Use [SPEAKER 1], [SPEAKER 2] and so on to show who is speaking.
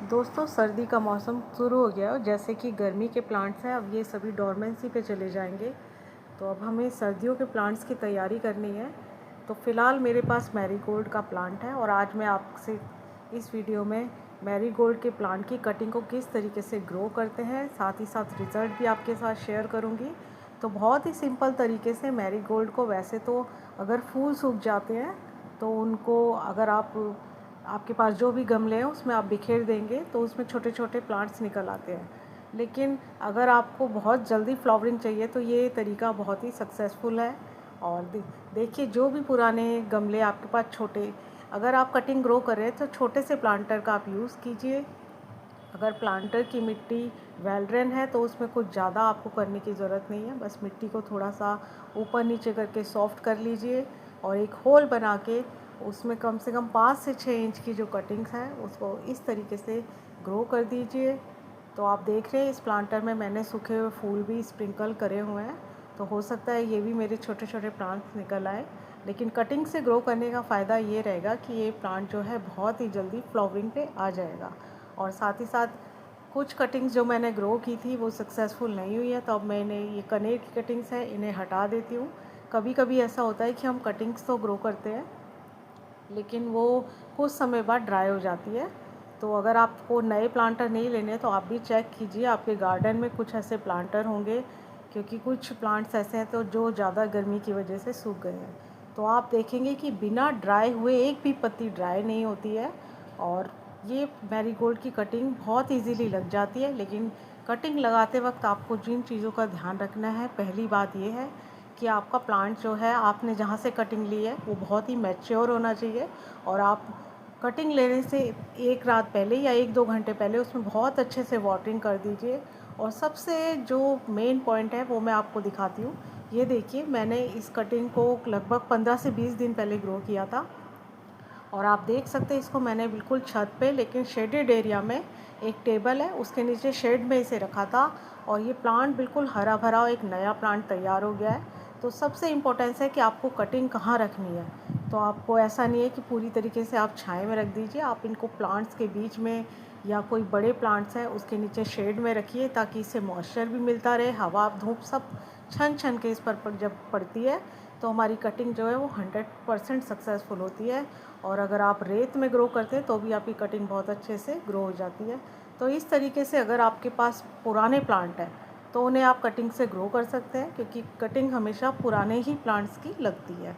[SPEAKER 1] दोस्तों, सर्दी का मौसम शुरू हो गया है और जैसे कि गर्मी के प्लांट्स हैं अब ये सभी डोरमेंसी पे चले जाएंगे। तो अब हमें सर्दियों के प्लांट्स की तैयारी करनी है। तो फ़िलहाल मेरे पास मैरीगोल्ड का प्लांट है और आज मैं आपसे इस वीडियो में मैरीगोल्ड के प्लांट की कटिंग को किस तरीके से ग्रो करते हैं, साथ ही साथ रिज़ल्ट भी आपके साथ शेयर करूँगी। तो बहुत ही सिंपल तरीके से मैरीगोल्ड को, वैसे तो अगर फूल सूख जाते हैं तो उनको, अगर आपके पास जो भी गमले हैं उसमें आप बिखेर देंगे तो उसमें छोटे छोटे प्लांट्स निकल आते हैं। लेकिन अगर आपको बहुत जल्दी फ्लावरिंग चाहिए तो ये तरीका बहुत ही सक्सेसफुल है। और देखिए, जो भी पुराने गमले आपके पास छोटे, अगर आप कटिंग ग्रो कर रहे हैं तो छोटे से प्लांटर का आप यूज़ कीजिए। अगर प्लांटर की मिट्टी वेल ड्रेन है तो उसमें कुछ ज़्यादा आपको करने की ज़रूरत नहीं है, बस मिट्टी को थोड़ा सा ऊपर नीचे करके सॉफ्ट कर लीजिए और एक होल बना के उसमें कम से कम 5 से 6 इंच की जो कटिंग्स हैं उसको इस तरीके से ग्रो कर दीजिए। तो आप देख रहे हैं इस प्लांटर में मैंने सूखे हुए फूल भी स्प्रिंकल करे हुए हैं, तो हो सकता है ये भी मेरे छोटे छोटे प्लांट्स निकल आए। लेकिन कटिंग से ग्रो करने का फ़ायदा ये रहेगा कि ये प्लांट जो है बहुत ही जल्दी फ्लावरिंग पे आ जाएगा। और साथ ही साथ कुछ कटिंग्स जो मैंने ग्रो की थी वो सक्सेसफुल नहीं हुई है, तो अब मैंने ये कनेर की कटिंग्स हैं इन्हें हटा देती हूँ। कभी कभी ऐसा होता है कि हम कटिंग्स तो ग्रो करते हैं लेकिन वो कुछ समय बाद ड्राई हो जाती है। तो अगर आपको नए प्लांटर नहीं लेने तो आप भी चेक कीजिए आपके गार्डन में कुछ ऐसे प्लांटर होंगे, क्योंकि कुछ प्लांट्स ऐसे हैं तो जो ज़्यादा गर्मी की वजह से सूख गए हैं। तो आप देखेंगे कि बिना ड्राई हुए एक भी पत्ती ड्राई नहीं होती है। और ये मैरीगोल्ड की कटिंग बहुत इजीली लग जाती है। लेकिन कटिंग लगाते वक्त आपको जिन चीज़ों का ध्यान रखना है, पहली बात ये है कि आपका प्लांट जो है, आपने जहाँ से कटिंग ली है वो बहुत ही मैच्योर होना चाहिए। और आप कटिंग लेने से एक रात पहले या 1-2 घंटे पहले उसमें बहुत अच्छे से वाटरिंग कर दीजिए। और सबसे जो मेन पॉइंट है वो मैं आपको दिखाती हूँ। ये देखिए, मैंने इस कटिंग को लगभग 15 से 20 दिन पहले ग्रो किया था और आप देख सकते हैं इसको मैंने बिल्कुल छत पे, लेकिन शेडेड एरिया में, एक टेबल है उसके नीचे शेड में इसे रखा था। और ये प्लांट बिल्कुल हरा भरा एक नया प्लांट तैयार हो गया है। तो सबसे इम्पोर्टेंस है कि आपको कटिंग कहाँ रखनी है। तो आपको ऐसा नहीं है कि पूरी तरीके से आप छाए में रख दीजिए, आप इनको प्लांट्स के बीच में या कोई बड़े प्लांट्स हैं उसके नीचे शेड में रखिए, ताकि इससे मॉइस्चर भी मिलता रहे, हवा धूप सब छन छन के इस पर जब पड़ती है तो हमारी कटिंग जो है वो 100% सक्सेसफुल होती है। और अगर आप रेत में ग्रो करते हैं तो भी आपकी कटिंग बहुत अच्छे से ग्रो हो जाती है। तो इस तरीके से अगर आपके पास पुराने प्लांट हैं तो उन्हें आप कटिंग से ग्रो कर सकते हैं, क्योंकि कटिंग हमेशा पुराने ही प्लांट्स की लगती है।